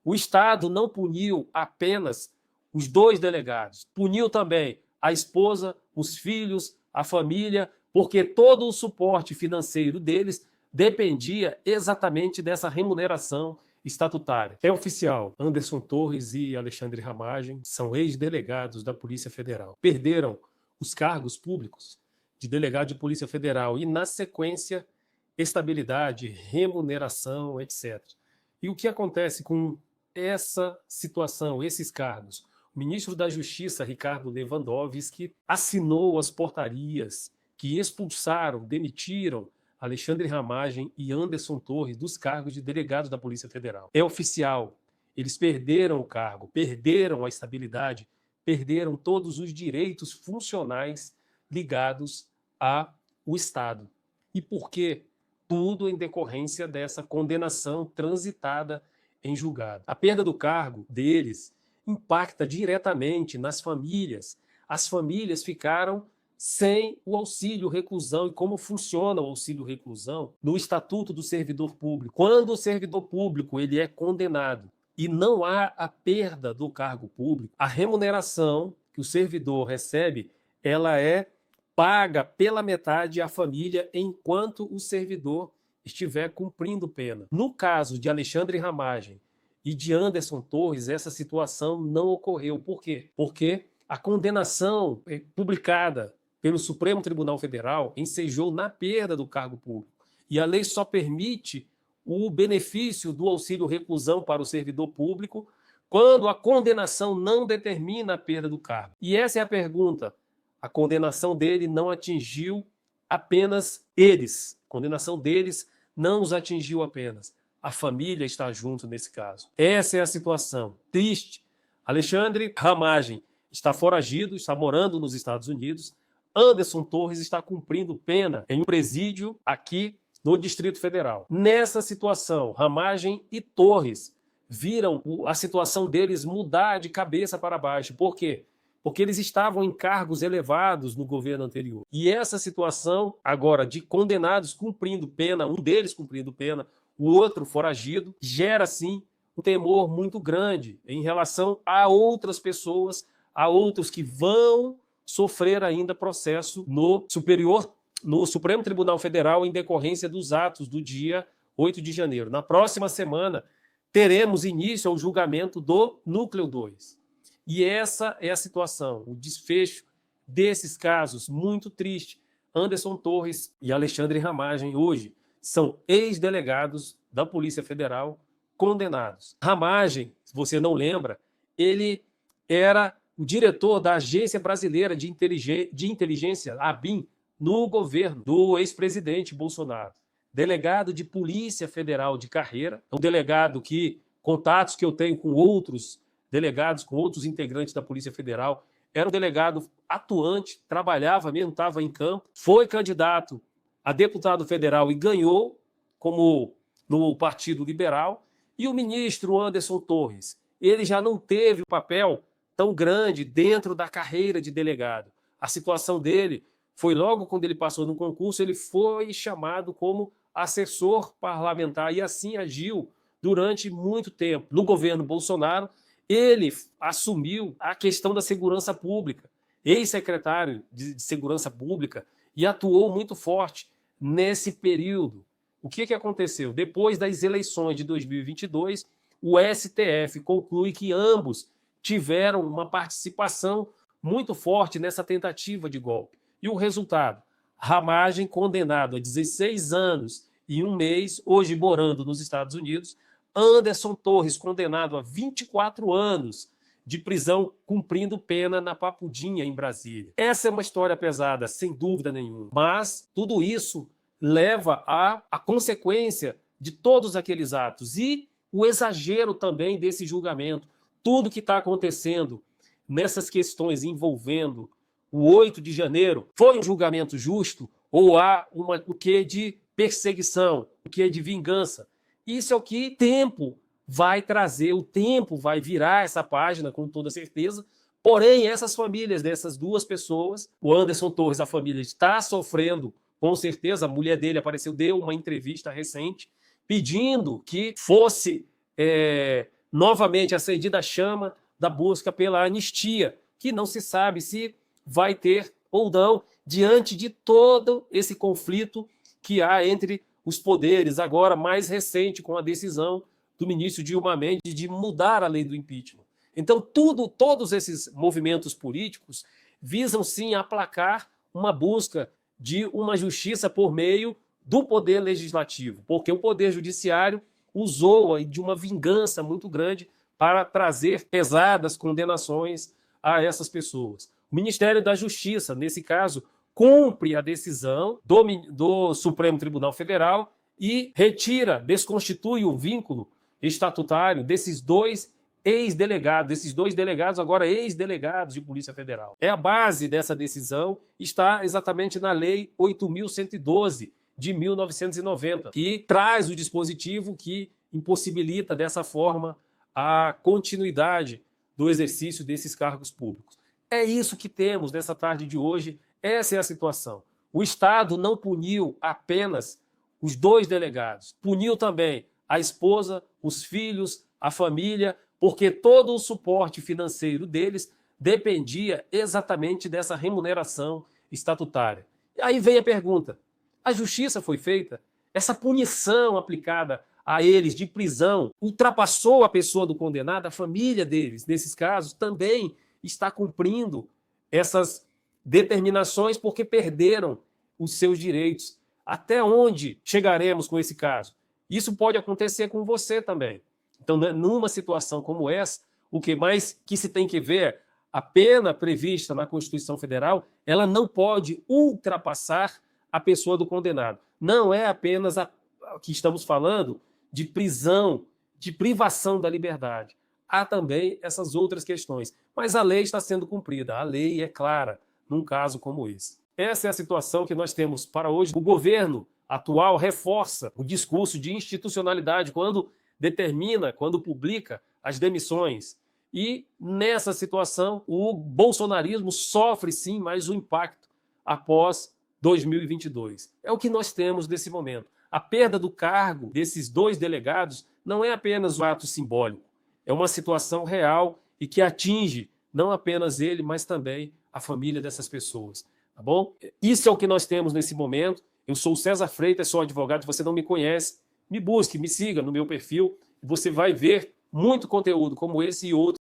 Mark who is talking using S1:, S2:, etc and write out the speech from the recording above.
S1: O Estado não puniu apenas os dois delegados, puniu também a esposa, os filhos, a família, porque todo o suporte financeiro deles dependia exatamente dessa remuneração estatutária. É oficial, Anderson Torres e Alexandre Ramagem são ex-delegados da Polícia Federal. Perderam os cargos públicos de delegado de Polícia Federal e, na sequência, estabilidade, remuneração, etc. E o que acontece com essa situação, esses cargos? O ministro da Justiça, Ricardo Lewandowski, assinou as portarias que expulsaram, demitiram Alexandre Ramagem e Anderson Torres dos cargos de delegados da Polícia Federal. É oficial, eles perderam o cargo, perderam a estabilidade, perderam todos os direitos funcionais ligados ao Estado. E por quê? Tudo em decorrência dessa condenação transitada em julgado. A perda do cargo deles impacta diretamente nas famílias. As famílias ficaram sem o auxílio reclusão. E como funciona o auxílio reclusão no Estatuto do Servidor Público? Quando o servidor público ele é condenado e não há a perda do cargo público, a remuneração que o servidor recebe, ela é paga pela metade à família enquanto o servidor estiver cumprindo pena. No caso de Alexandre Ramagem e de Anderson Torres, essa situação não ocorreu. Por quê? Porque a condenação publicada pelo Supremo Tribunal Federal ensejou na perda do cargo público. E a lei só permite o benefício do auxílio reclusão para o servidor público quando a condenação não determina a perda do cargo. E essa é a pergunta. A condenação dele não atingiu apenas eles. A condenação deles não os atingiu apenas. A família está junto nesse caso. Essa é a situação. Triste. Alexandre Ramagem está foragido, está morando nos Estados Unidos. Anderson Torres está cumprindo pena em um presídio aqui no Distrito Federal. Nessa situação, Ramagem e Torres viram a situação deles mudar de cabeça para baixo. Por quê? Porque eles estavam em cargos elevados no governo anterior. E essa situação agora de condenados cumprindo pena, um deles cumprindo pena, o outro foragido, gera sim um temor muito grande em relação a outras pessoas, a outros que vão sofrer ainda processo no Supremo Tribunal Federal em decorrência dos atos do dia 8 de janeiro. Na próxima semana teremos início ao julgamento do Núcleo 2. E essa é a situação, o desfecho desses casos, muito triste. Anderson Torres e Alexandre Ramagem hoje são ex-delegados da Polícia Federal condenados. Ramagem, se você não lembra, ele era o diretor da Agência Brasileira de Inteligência, ABIN, no governo do ex-presidente Bolsonaro. Delegado de Polícia Federal de carreira, um delegado que, contatos que eu tenho com outros delegados, com outros integrantes da Polícia Federal, era um delegado atuante, trabalhava mesmo, estava em campo, foi candidato a deputado federal e ganhou, como no Partido Liberal, e o ministro Anderson Torres, ele já não teve um papel tão grande dentro da carreira de delegado. A situação dele foi logo quando ele passou no concurso, ele foi chamado como assessor parlamentar e assim agiu durante muito tempo. No governo Bolsonaro, ele assumiu a questão da segurança pública, ex-secretário de Segurança Pública, e atuou muito forte nesse período. O que aconteceu? Depois das eleições de 2022, o STF conclui que ambos tiveram uma participação muito forte nessa tentativa de golpe. E o resultado? Ramagem condenado a 16 anos e 1 mês, hoje morando nos Estados Unidos. Anderson Torres condenado a 24 anos de prisão cumprindo pena na Papudinha, em Brasília. Essa é uma história pesada, sem dúvida nenhuma. Mas tudo isso leva à consequência de todos aqueles atos e o exagero também desse julgamento. Tudo que está acontecendo nessas questões envolvendo o 8 de janeiro, foi um julgamento justo ou há o quê de perseguição, o quê de vingança? Isso é o que o tempo vai trazer, o tempo vai virar essa página com toda certeza. Porém, essas famílias dessas duas pessoas, o Anderson Torres, a família está sofrendo, com certeza, a mulher dele apareceu, deu uma entrevista recente, pedindo que fosse novamente acendida a chama da busca pela anistia, que não se sabe se vai ter ou não, diante de todo esse conflito que há entre os poderes, agora mais recente com a decisão do ministro Gilmar Mendes de mudar a lei do impeachment. Então, todos esses movimentos políticos visam sim aplacar uma busca de uma justiça por meio do poder legislativo, porque o poder judiciário usou de uma vingança muito grande para trazer pesadas condenações a essas pessoas. O Ministério da Justiça, nesse caso, cumpre a decisão do Supremo Tribunal Federal e retira, desconstitui o vínculo estatutário desses dois delegados, agora ex-delegados de Polícia Federal. A base dessa decisão está exatamente na Lei 8.112 de 1990, que traz o dispositivo que impossibilita dessa forma a continuidade do exercício desses cargos públicos. É isso que temos nessa tarde de hoje, essa é a situação. O Estado não puniu apenas os dois delegados, puniu também a esposa, os filhos, a família, porque todo o suporte financeiro deles dependia exatamente dessa remuneração estatutária. E aí vem a pergunta: a justiça foi feita? Essa punição aplicada a eles de prisão ultrapassou a pessoa do condenado? A família deles, nesses casos, também está cumprindo essas determinações porque perderam os seus direitos. Até onde chegaremos com esse caso? Isso pode acontecer com você também. Então, numa situação como essa, o que mais que se tem que ver, a pena prevista na Constituição Federal, ela não pode ultrapassar a pessoa do condenado. Não é apenas que estamos falando de prisão, de privação da liberdade. Há também essas outras questões. Mas a lei está sendo cumprida, a lei é clara num caso como esse. Essa é a situação que nós temos para hoje. O governo atual reforça o discurso de institucionalidade quando determina, quando publica as demissões. E nessa situação, o bolsonarismo sofre sim mais um impacto após 2022. É o que nós temos nesse momento. A perda do cargo desses dois delegados não é apenas um ato simbólico, é uma situação real e que atinge não apenas ele, mas também a família dessas pessoas. Tá bom? Isso é o que nós temos nesse momento. Eu sou o César Freitas, sou advogado. Se você não me conhece, me busque, me siga no meu perfil. Você vai ver muito conteúdo como esse e outros.